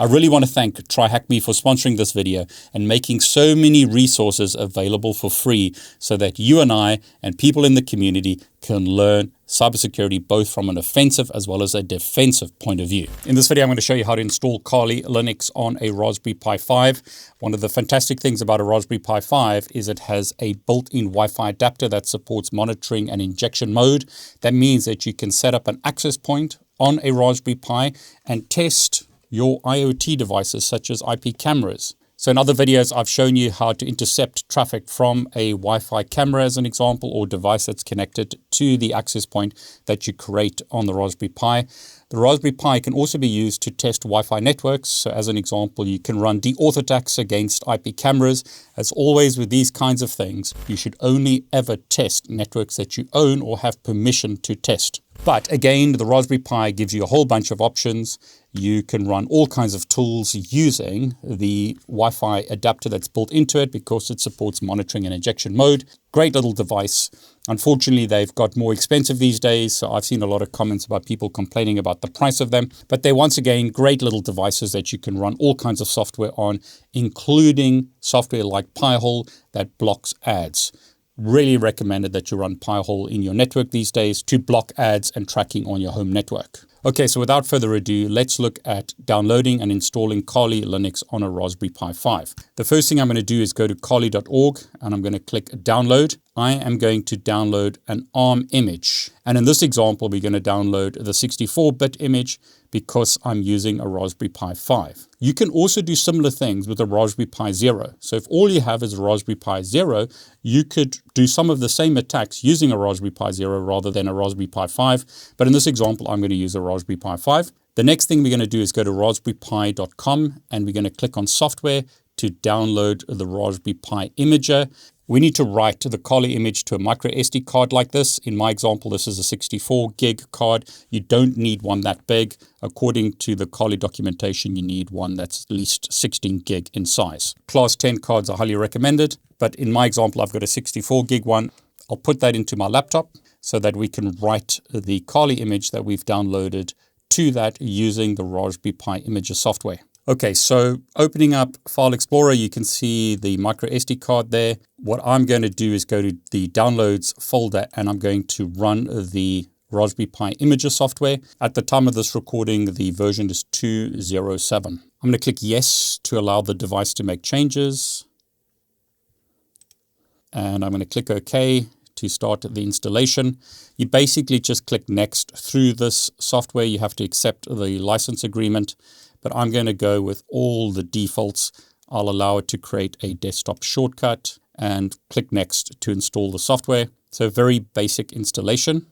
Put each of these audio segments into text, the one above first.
I really want to thank TryHackMe for sponsoring this video and making so many resources available for free so that you and I and people in the community can learn cybersecurity both from an offensive as well as a defensive point of view. In this video, I'm going to show you how to install Kali Linux on a Raspberry Pi 5. One of the fantastic things about a Raspberry Pi 5 is it has a built-in Wi-Fi adapter that supports monitoring and injection mode. That means that you can set up an access point on a Raspberry Pi and test your IoT devices such as IP cameras. So in other videos, I've shown you how to intercept traffic from a Wi-Fi camera as an example, or device that's connected to the access point that you create on the Raspberry Pi. The Raspberry Pi can also be used to test Wi-Fi networks. So as an example, you can run deauth attacks against IP cameras. As always with these kinds of things, you should only ever test networks that you own or have permission to test. But again, the Raspberry Pi gives you a whole bunch of options. You can run all kinds of tools using the Wi-Fi adapter that's built into it because it supports monitoring and injection mode. Great little device. Unfortunately, they've got more expensive these days. So I've seen a lot of comments about people complaining about the price of them. But they're once again great little devices that you can run all kinds of software on, including software like Pi-hole that blocks ads. Really recommended that you run Pi-hole in your network these days to block ads and tracking on your home network. Okay, so without further ado, let's look at downloading and installing Kali Linux on a Raspberry Pi 5. The first thing I'm going to do is go to kali.org and I'm going to click download. I am going to download an ARM image. And in this example, we're going to download the 64-bit image because I'm using a Raspberry Pi 5. You can also do similar things with a Raspberry Pi Zero. So if all you have is a Raspberry Pi Zero, you could do some of the same attacks using a Raspberry Pi Zero rather than a Raspberry Pi 5. But in this example, I'm going to use a Raspberry Pi 5. The next thing we're going to do is go to raspberrypi.com and we're going to click on software to download the Raspberry Pi imager. We need to write the Kali image to a micro SD card like this. In my example, this is a 64 gig card. You don't need one that big. According to the Kali documentation, you need one that's at least 16 gig in size. Class 10 cards are highly recommended, but in my example, I've got a 64 gig one. I'll put that into my laptop so that we can write the Kali image that we've downloaded to that using the Raspberry Pi imager software. Okay, so opening up File Explorer, you can see the micro SD card there. What I'm going to do is go to the downloads folder and I'm going to run the Raspberry Pi imager software. At the time of this recording, the version is 2.07. I'm going to click yes to allow the device to make changes. And I'm going to click OK to start the installation. You basically just click next through this software. You have to accept the license agreement. But I'm going to go with all the defaults. I'll allow it to create a desktop shortcut and click next to install the software. So very basic installation.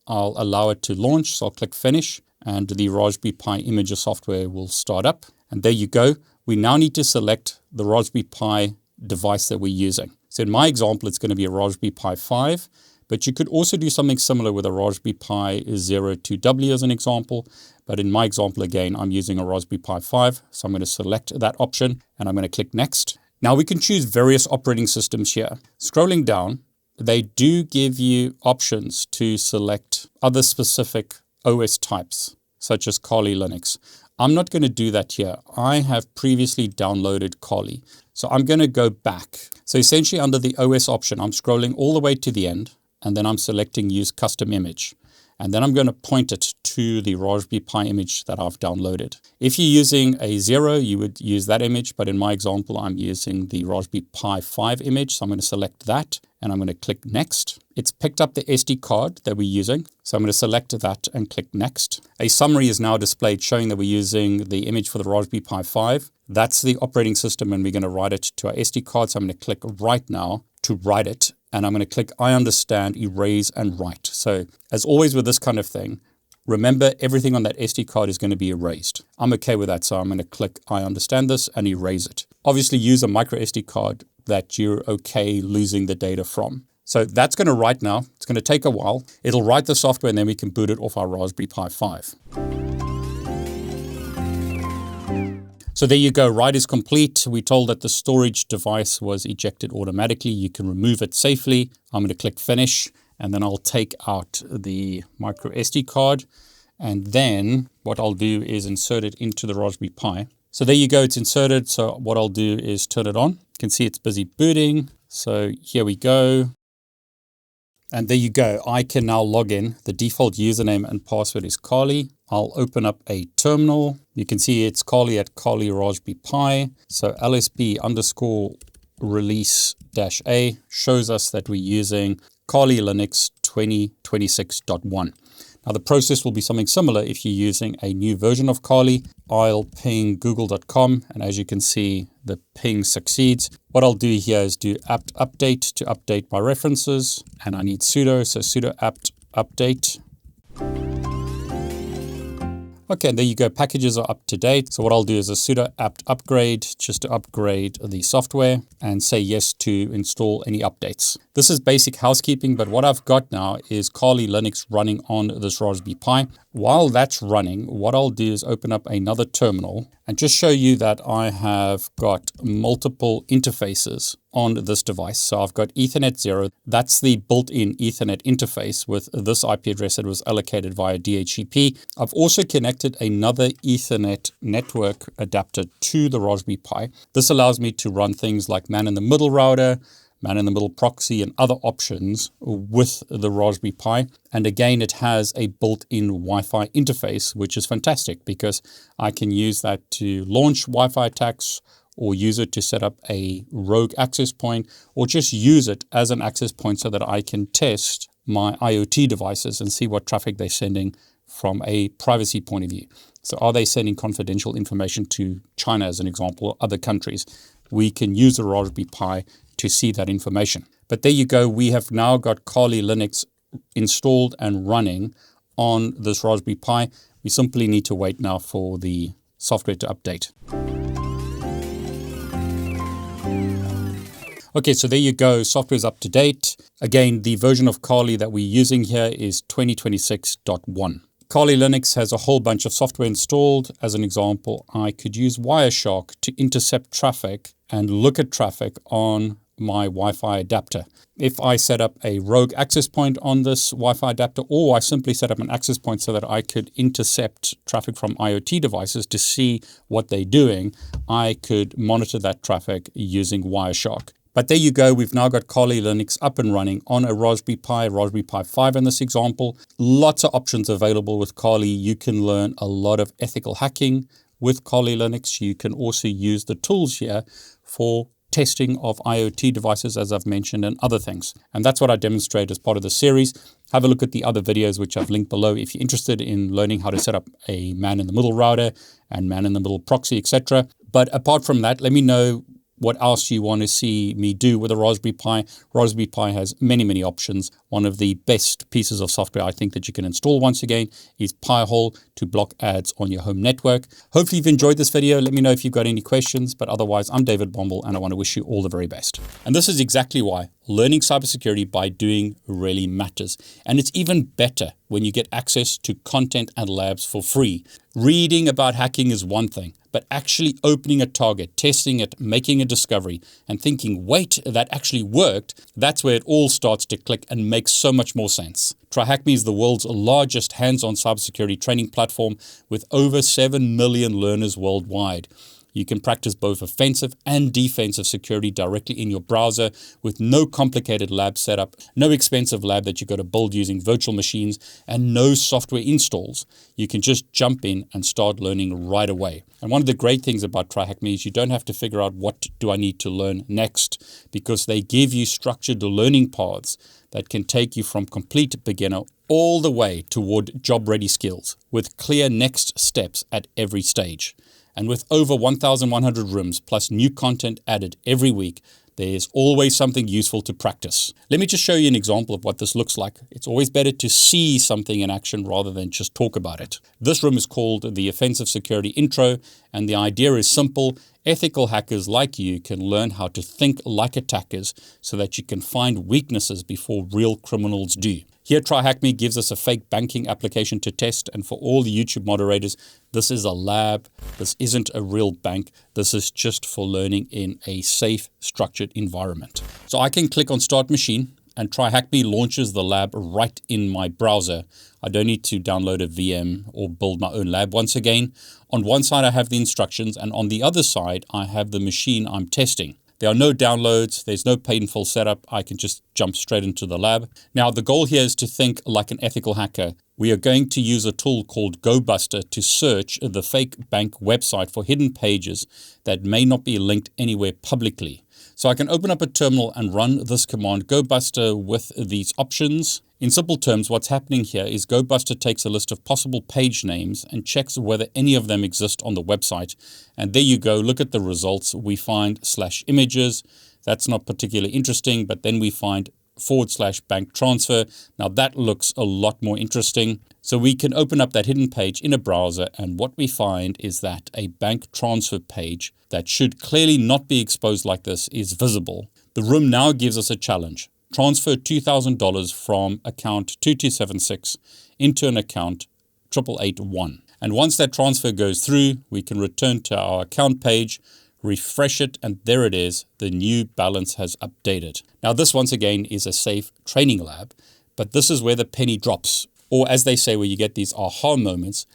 I'll allow it to launch. So I'll click finish and the Raspberry Pi imager software will start up. And there you go. We now need to select the Raspberry Pi device that we're using. So in my example, it's going to be a Raspberry Pi 5. But you could also do something similar with a Raspberry Pi Zero 2W as an example. But in my example, again, I'm using a Raspberry Pi 5. So I'm going to select that option and I'm going to click next. Now we can choose various operating systems here. Scrolling down, they do give you options to select other specific OS types, such as Kali Linux. I'm not going to do that here. I have previously downloaded Kali. So I'm going to go back. So essentially under the OS option, I'm scrolling all the way to the end. And then I'm selecting Use Custom Image. And then I'm going to point it to the Raspberry Pi image that I've downloaded. If you're using a Zero, you would use that image. But in my example, I'm using the Raspberry Pi 5 image. So I'm going to select that and I'm going to click Next. It's picked up the SD card that we're using. So I'm going to select that and click Next. A summary is now displayed showing that we're using the image for the Raspberry Pi 5. That's the operating system and we're going to write it to our SD card. So I'm going to click Write Now to write it. And I'm going to click I understand, erase, and write. So as always with this kind of thing, remember everything on that SD card is going to be erased. I'm okay with that. So I'm going to click I understand this and erase it. Obviously use a micro SD card that you're okay losing the data from. So that's going to write now. It's going to take a while. It'll write the software and then we can boot it off our Raspberry Pi 5. So there you go, write is complete. We're told that the storage device was ejected automatically. You can remove it safely. I'm going to click finish and then I'll take out the micro SD card. And then what I'll do is insert it into the Raspberry Pi. So there you go, it's inserted. So what I'll do is turn it on. You can see it's busy booting. So here we go. And there you go. I can now log in. The default username and password is Carly. I'll open up a terminal. You can see it's Carly at Carly Raspberry Pi. So lsp_release-a shows us that we're using Kali Linux 2026.1. Now the process will be something similar if you're using a new version of Kali. I'll ping google.com, and as you can see, the ping succeeds. What I'll do here is do apt update to update my references, and I need sudo, so sudo apt update. Okay, and there you go, packages are up to date. So what I'll do is a sudo apt upgrade just to upgrade the software and say yes to install any updates. This is basic housekeeping, but what I've got now is Kali Linux running on this Raspberry Pi. While that's running, what I'll do is open up another terminal and just show you that I have got multiple interfaces on this device. So I've got Ethernet 0. That's the built-in Ethernet interface with this IP address that was allocated via DHCP. I've also connected another Ethernet network adapter to the Raspberry Pi. This allows me to run things like man-in-the-middle router, man-in-the-middle proxy, and other options with the Raspberry Pi. And again, it has a built-in Wi-Fi interface, which is fantastic because I can use that to launch Wi-Fi attacks, or use it to set up a rogue access point, or just use it as an access point so that I can test my IoT devices and see what traffic they're sending from a privacy point of view. So are they sending confidential information to China, as an example, or other countries? We can use the Raspberry Pi to see that information. But there you go. We have now got Kali Linux installed and running on this Raspberry Pi. We simply need to wait now for the software to update. Okay, so there you go. Software is up to date. Again, the version of Kali that we're using here is 2026.1. Kali Linux has a whole bunch of software installed. As an example, I could use Wireshark to intercept traffic and look at traffic on my Wi-Fi adapter. If I set up a rogue access point on this Wi-Fi adapter, or I simply set up an access point so that I could intercept traffic from IoT devices to see what they're doing, I could monitor that traffic using Wireshark. But there you go. We've now got Kali Linux up and running on a Raspberry Pi 5 in this example. Lots of options available with Kali. You can learn a lot of ethical hacking with Kali Linux. You can also use the tools here for testing of IoT devices, as I've mentioned, and other things. And that's what I demonstrate as part of the series. Have a look at the other videos, which I've linked below if you're interested in learning how to set up a man-in-the-middle router and man-in-the-middle proxy, etc. But apart from that, let me know what else you want to see me do with a Raspberry Pi. Raspberry Pi has many, many options. One of the best pieces of software I think that you can install once again is Pi-hole to block ads on your home network. Hopefully you've enjoyed this video. Let me know if you've got any questions, but otherwise I'm David Bombal and I want to wish you all the very best. And this is exactly why learning cybersecurity by doing really matters. And it's even better when you get access to content and labs for free. Reading about hacking is one thing, but actually opening a target, testing it, making a discovery, and thinking, wait, that actually worked, that's where it all starts to click and makes so much more sense. TryHackMe is the world's largest hands-on cybersecurity training platform with over 7 million learners worldwide. You can practice both offensive and defensive security directly in your browser with no complicated lab setup, no expensive lab that you've got to build using virtual machines, and no software installs. You can just jump in and start learning right away. And one of the great things about TryHackMe is you don't have to figure out what do I need to learn next, because they give you structured learning paths that can take you from complete beginner all the way toward job-ready skills with clear next steps at every stage. And with over 1,100 rooms plus new content added every week, there's always something useful to practice. Let me just show you an example of what this looks like. It's always better to see something in action rather than just talk about it. This room is called the Offensive Security Intro, and the idea is simple. Ethical hackers like you can learn how to think like attackers so that you can find weaknesses before real criminals do. Here, TryHackMe gives us a fake banking application to test, and for all the YouTube moderators, this is a lab. This isn't a real bank. This is just for learning in a safe, structured environment. So I can click on Start Machine, and TryHackMe launches the lab right in my browser. I don't need to download a VM or build my own lab once again. On one side, I have the instructions, and on the other side, I have the machine I'm testing. There are no downloads, there's no painful setup, I can just jump straight into the lab. Now, the goal here is to think like an ethical hacker. We are going to use a tool called GoBuster to search the fake bank website for hidden pages that may not be linked anywhere publicly. So I can open up a terminal and run this command, GoBuster, with these options. In simple terms, what's happening here is GoBuster takes a list of possible page names and checks whether any of them exist on the website. And there you go, look at the results. We find /images. That's not particularly interesting, but then we find /bank transfer. Now that looks a lot more interesting. So we can open up that hidden page in a browser, and what we find is that a bank transfer page that should clearly not be exposed like this is visible. The room now gives us a challenge. Transfer $2,000 from account 2276 into an account 8881. And once that transfer goes through, we can return to our account page, refresh it, and there it is. The new balance has updated. Now this once again is a safe training lab, but this is where the penny drops, or as they say, where you get these aha moments,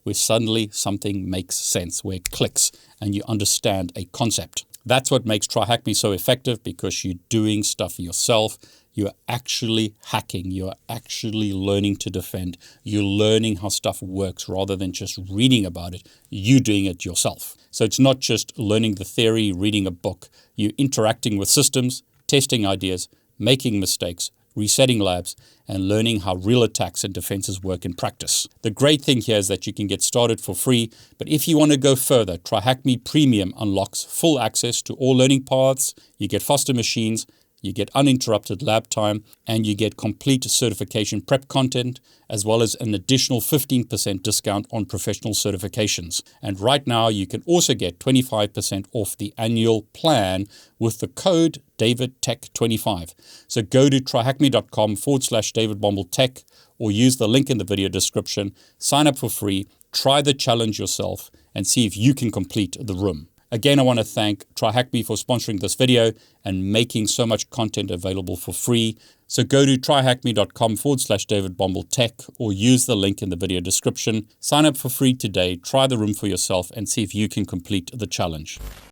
where suddenly something makes sense, where it clicks and you understand a concept. That's what makes TryHackMe so effective, because you're doing stuff yourself. You're actually hacking. You're actually learning to defend. You're learning how stuff works rather than just reading about it. You're doing it yourself. So it's not just learning the theory, reading a book. You're interacting with systems, testing ideas, making mistakes, resetting labs, and learning how real attacks and defenses work in practice. The great thing here is that you can get started for free, but if you want to go further, TryHackMe Premium unlocks full access to all learning paths. You get faster machines, you get uninterrupted lab time, and you get complete certification prep content, as well as an additional 15% discount on professional certifications. And right now, you can also get 25% off the annual plan with the code DavidTech25. So go to tryhackme.com/DavidBombleTech or use the link in the video description, sign up for free, try the challenge yourself, and see if you can complete the room. Again, I want to thank TryHackMe for sponsoring this video and making so much content available for free. So go to tryhackme.com/DavidBombleTech or use the link in the video description. Sign up for free today, try the room for yourself, and see if you can complete the challenge.